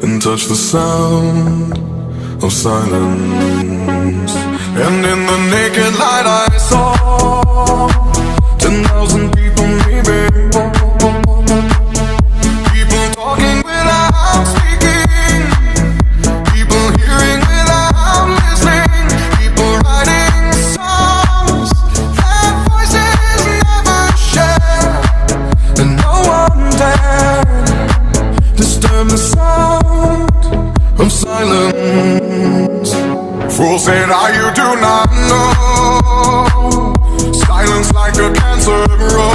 and touch the sound of silence. And in the naked light I saw 10,000 people, maybe. People talking without speaking, people hearing without listening, people writing songs that voices never share, and no one dared disturb the sound of silence. Fool said, you do not know. Silence like a cancer grows.